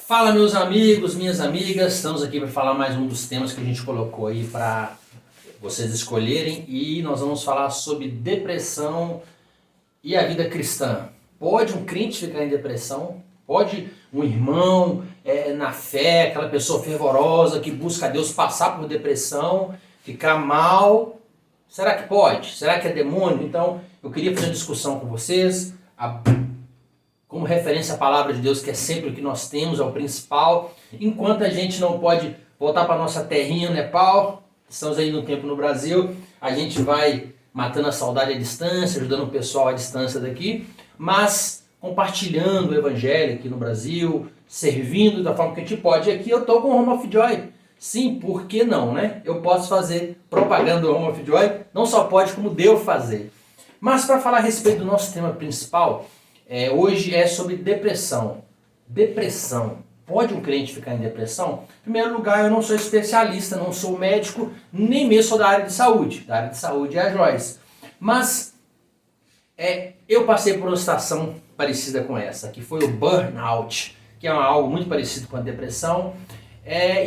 Fala, meus amigos, minhas amigas, estamos aqui para falar mais um dos temas que a gente colocou aí para vocês escolherem e nós vamos falar sobre depressão e a vida cristã. Pode um crente ficar em depressão? Pode um irmão na fé, aquela pessoa fervorosa que busca a Deus passar por depressão, ficar mal? Será que pode? Será que é demônio? Então eu queria fazer uma discussão com vocês, como referência à palavra de Deus, que é sempre o que nós temos, é o principal. Enquanto a gente não pode voltar para a nossa terrinha, Nepal, estamos aí no tempo no Brasil, a gente vai matando a saudade à distância, ajudando o pessoal à distância daqui, mas compartilhando o evangelho aqui no Brasil, servindo da forma que a gente pode. E aqui eu estou com o Home of Joy. Sim, por que não, né? Eu posso fazer propaganda do Home of Joy, não só pode, como devo fazer. Mas para falar a respeito do nosso tema principal, hoje é sobre depressão. Depressão. Pode um crente ficar em depressão? Em primeiro lugar, eu não sou especialista, não sou médico, nem mesmo sou da área de saúde. Da área de saúde é a Joyce. Mas eu passei por uma situação parecida com essa, que foi o burnout, que é algo muito parecido com a depressão.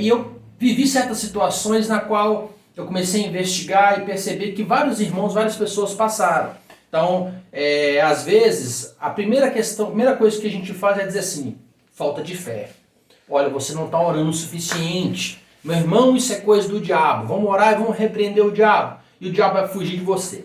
E eu vivi certas situações na qual eu comecei a investigar e perceber que vários irmãos, várias pessoas passaram. Então, às vezes, a primeira coisa que a gente faz é dizer assim, falta de fé. Olha, você não está orando o suficiente. Meu irmão, isso é coisa do diabo. Vamos orar e vamos repreender o diabo. E o diabo vai fugir de você.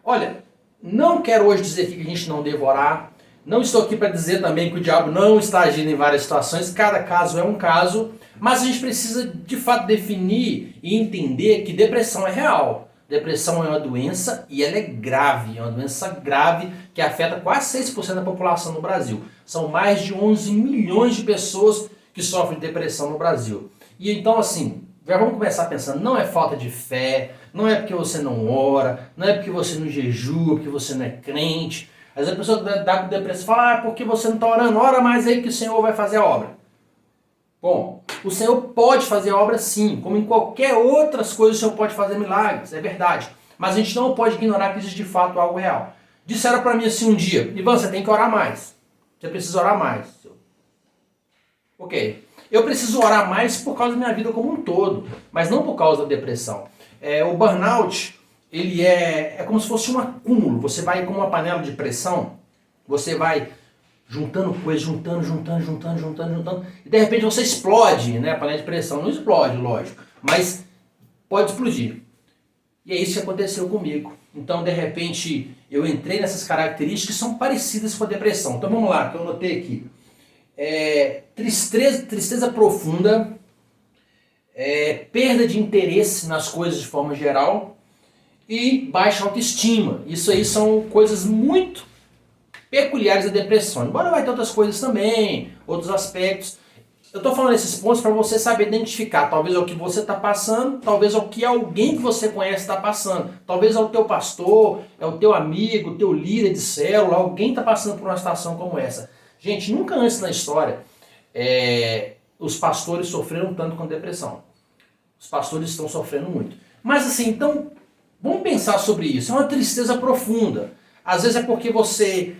Olha, não quero hoje dizer que a gente não deve orar. Não estou aqui para dizer também que o diabo não está agindo em várias situações. Cada caso é um caso. Mas a gente precisa, de fato, definir e entender que depressão é real. Depressão é uma doença e ela é grave, é uma doença grave que afeta quase 6% da população no Brasil. São mais de 11 milhões de pessoas que sofrem de depressão no Brasil. E então assim, já vamos começar pensando, não é falta de fé, não é porque você não ora, não é porque você não jejua, porque você não é crente. Às vezes a pessoa dá com depressão e fala, porque você não está orando, ora mais aí que o Senhor vai fazer a obra. Bom, o Senhor pode fazer obra sim, como em qualquer outras coisas o Senhor pode fazer milagres, é verdade. Mas a gente não pode ignorar que existe de fato algo real. Disseram para mim assim um dia, Ivan, você tem que orar mais. Você precisa orar mais. Ok, eu preciso orar mais por causa da minha vida como um todo, mas não por causa da depressão. O burnout, ele é como se fosse um acúmulo. Você vai com uma panela de pressão, você vai juntando coisas, juntando, e de repente você explode, né? A panela de pressão não explode, lógico, mas pode explodir. E é isso que aconteceu comigo. Então, de repente, eu entrei nessas características que são parecidas com a depressão. Então vamos lá, que eu anotei aqui. Tristeza profunda, perda de interesse nas coisas de forma geral e baixa autoestima. Isso aí são coisas muito peculiares da depressão. Embora vai ter outras coisas também, outros aspectos. Eu estou falando esses pontos para você saber identificar. Talvez é o que você está passando, talvez é o que alguém que você conhece está passando. Talvez é o teu pastor, é o teu amigo, o teu líder de célula, alguém está passando por uma situação como essa. Gente, nunca antes na história os pastores sofreram tanto com depressão. Os pastores estão sofrendo muito. Mas assim, então, vamos pensar sobre isso. É uma tristeza profunda. Às vezes é porque você,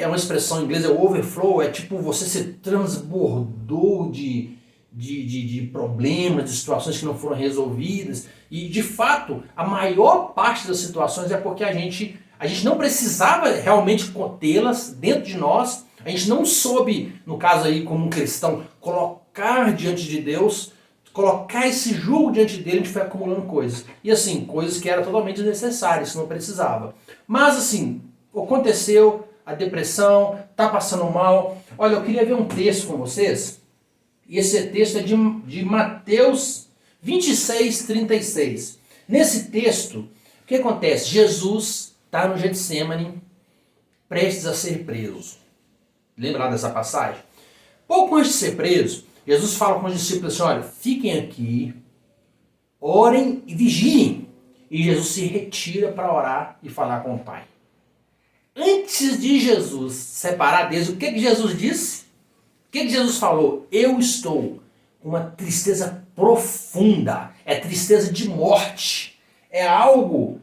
uma expressão em inglês, é overflow, é tipo você se transbordou de problemas, de situações que não foram resolvidas. E de fato, a maior parte das situações é porque a gente não precisava realmente contê-las dentro de nós, a gente não soube, no caso aí como um cristão, colocar diante de Deus, colocar esse jugo diante dele, a gente foi acumulando coisas. E assim, coisas que eram totalmente desnecessárias, que não precisava. Mas assim, aconteceu, a depressão, tá passando mal. Olha, eu queria ver um texto com vocês. E esse texto é de Mateus 26:36. Nesse texto, o que acontece? Jesus está no Getsemane, prestes a ser preso. Lembra dessa passagem? Pouco antes de ser preso, Jesus fala com os discípulos assim, olha, fiquem aqui, orem e vigiem. E Jesus se retira para orar e falar com o Pai. Antes de Jesus separar deles, o que Jesus disse? O que Jesus falou? Eu estou com uma tristeza profunda, é tristeza de morte, é algo,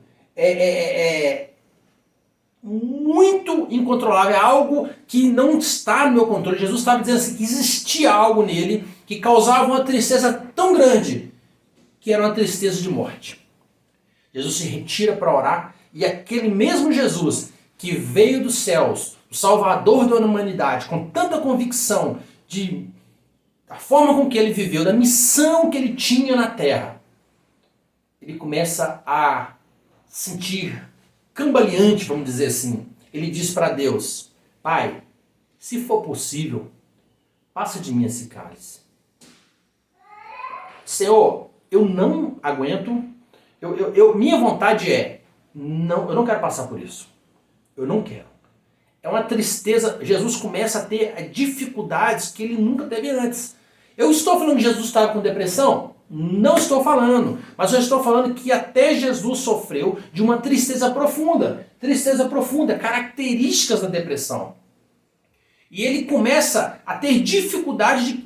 muito incontrolável, é algo que não está no meu controle. Jesus estava dizendo assim, que existia algo nele que causava uma tristeza tão grande, que era uma tristeza de morte. Jesus se retira para orar e aquele mesmo Jesus que veio dos céus, o Salvador da humanidade, com tanta convicção da forma com que ele viveu, da missão que ele tinha na terra, ele começa a sentir cambaleante, vamos dizer assim. Ele diz para Deus, Pai, se for possível, passa de mim esse cálice. Senhor, eu não aguento, minha vontade eu não quero passar por isso. Eu não quero. É uma tristeza. Jesus começa a ter dificuldades que ele nunca teve antes. Eu estou falando que Jesus estava com depressão? Não estou falando. Mas eu estou falando que até Jesus sofreu de uma tristeza profunda. Tristeza profunda, características da depressão. E ele começa a ter dificuldade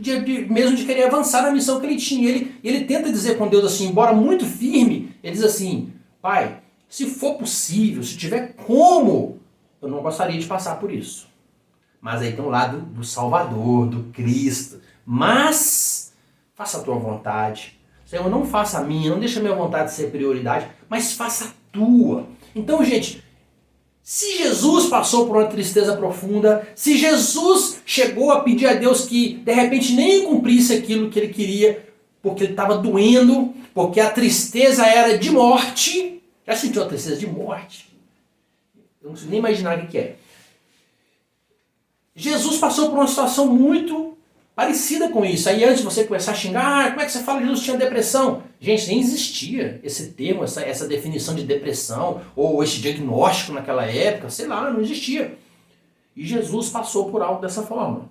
mesmo de querer avançar na missão que ele tinha. Ele tenta dizer com Deus assim, embora muito firme, ele diz assim, Pai, se for possível, se tiver como, eu não gostaria de passar por isso. Mas aí tem o lado do Salvador, do Cristo. Mas faça a tua vontade. Senhor, não faça a minha, não deixa a minha vontade ser prioridade, mas faça a tua. Então, gente, se Jesus passou por uma tristeza profunda, se Jesus chegou a pedir a Deus que de repente nem cumprisse aquilo que ele queria, porque ele estava doendo, porque a tristeza era de morte. Já sentiu a tristeza de morte? Eu não consigo nem imaginar o que é. Jesus passou por uma situação muito parecida com isso. Aí antes de você começar a xingar, como é que você fala que Jesus tinha depressão? Gente, nem existia esse termo, essa definição de depressão, ou esse diagnóstico naquela época, sei lá, não existia. E Jesus passou por algo dessa forma.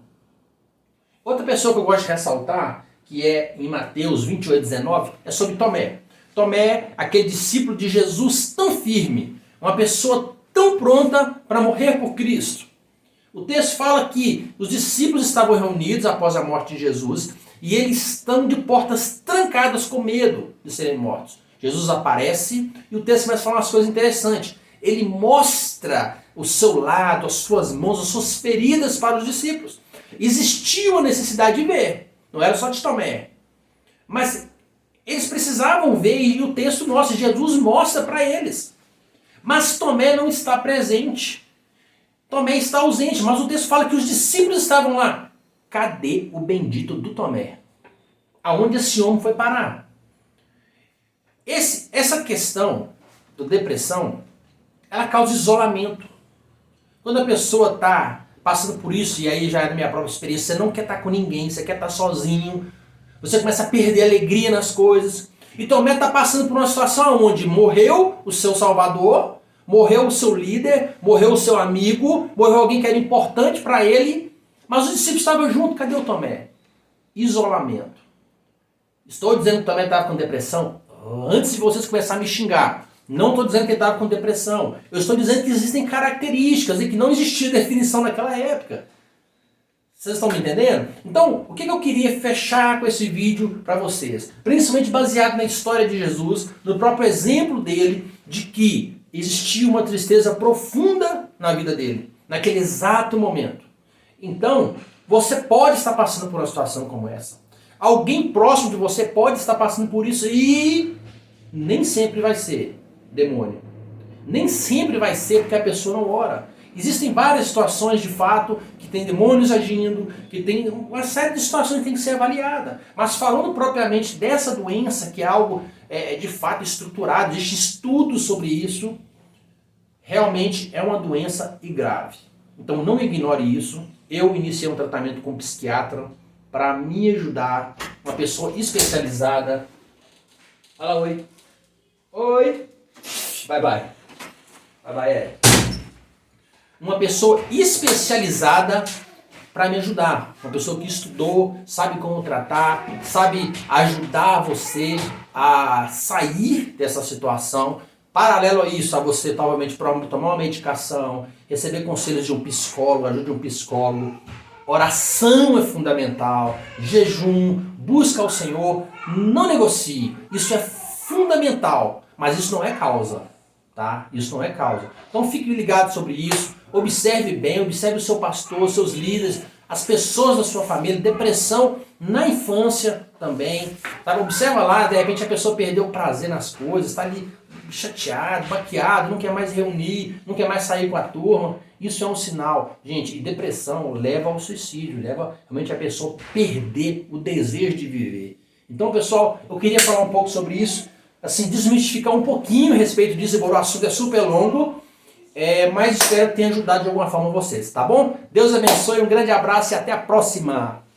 Outra pessoa que eu gosto de ressaltar, que é em Mateus 28:19, é sobre Tomé. Tomé, aquele discípulo de Jesus tão firme, uma pessoa tão pronta para morrer por Cristo. O texto fala que os discípulos estavam reunidos após a morte de Jesus e eles estão de portas trancadas com medo de serem mortos. Jesus aparece e o texto começa a falar umas coisas interessantes. Ele mostra o seu lado, as suas mãos, as suas feridas para os discípulos. Existia uma necessidade de ver, não era só de Tomé. Mas eles precisavam ver e o texto mostra, Jesus mostra para eles. Mas Tomé não está presente. Tomé está ausente, mas o texto fala que os discípulos estavam lá. Cadê o bendito do Tomé? Aonde esse homem foi parar? Essa questão da depressão, ela causa isolamento. Quando a pessoa está passando por isso, e aí já é da minha própria experiência, você não quer estar com ninguém, você quer estar sozinho, você começa a perder a alegria nas coisas. E Tomé está passando por uma situação onde morreu o seu Salvador, morreu o seu líder, morreu o seu amigo, morreu alguém que era importante para ele, mas os discípulos estavam juntos. Cadê o Tomé? Isolamento. Estou dizendo que Tomé estava com depressão? Antes de vocês começarem a me xingar, não estou dizendo que ele estava com depressão. Eu estou dizendo que existem características e que não existia definição naquela época. Vocês estão me entendendo? Então, o que eu queria fechar com esse vídeo para vocês? Principalmente baseado na história de Jesus, no próprio exemplo dele, de que existia uma tristeza profunda na vida dele, naquele exato momento. Então, você pode estar passando por uma situação como essa. Alguém próximo de você pode estar passando por isso e nem sempre vai ser demônio. Nem sempre vai ser porque a pessoa não ora. Existem várias situações de fato que tem demônios agindo, que tem uma série de situações que tem que ser avaliada. Mas falando propriamente dessa doença, que é algo de fato estruturado, existe estudo sobre isso, realmente é uma doença e grave. Então não ignore isso. Eu iniciei um tratamento com um psiquiatra para me ajudar, uma pessoa especializada. Fala oi. Oi. Bye bye. Bye bye, uma pessoa especializada para me ajudar. Uma pessoa que estudou, sabe como tratar, sabe ajudar você a sair dessa situação. Paralelo a isso, a você provavelmente tomar uma medicação, receber conselhos de um psicólogo, ajuda de um psicólogo. Oração é fundamental, jejum, busca ao Senhor, não negocie. Isso é fundamental, mas isso não é causa. tá? Isso não é causa. Então fique ligado sobre isso, observe bem, observe o seu pastor, seus líderes, as pessoas da sua família, depressão na infância também, tá? Observa lá, de repente a pessoa perdeu o prazer nas coisas, está ali chateado, baqueado, não quer mais reunir, não quer mais sair com a turma. Isso é um sinal, gente, e depressão leva ao suicídio, leva realmente a pessoa a perder o desejo de viver. Então, pessoal, eu queria falar um pouco sobre isso, assim, desmistificar um pouquinho a respeito disso, embora o assunto é super longo, mas espero que tenha ajudado de alguma forma vocês, tá bom? Deus abençoe, um grande abraço e até a próxima!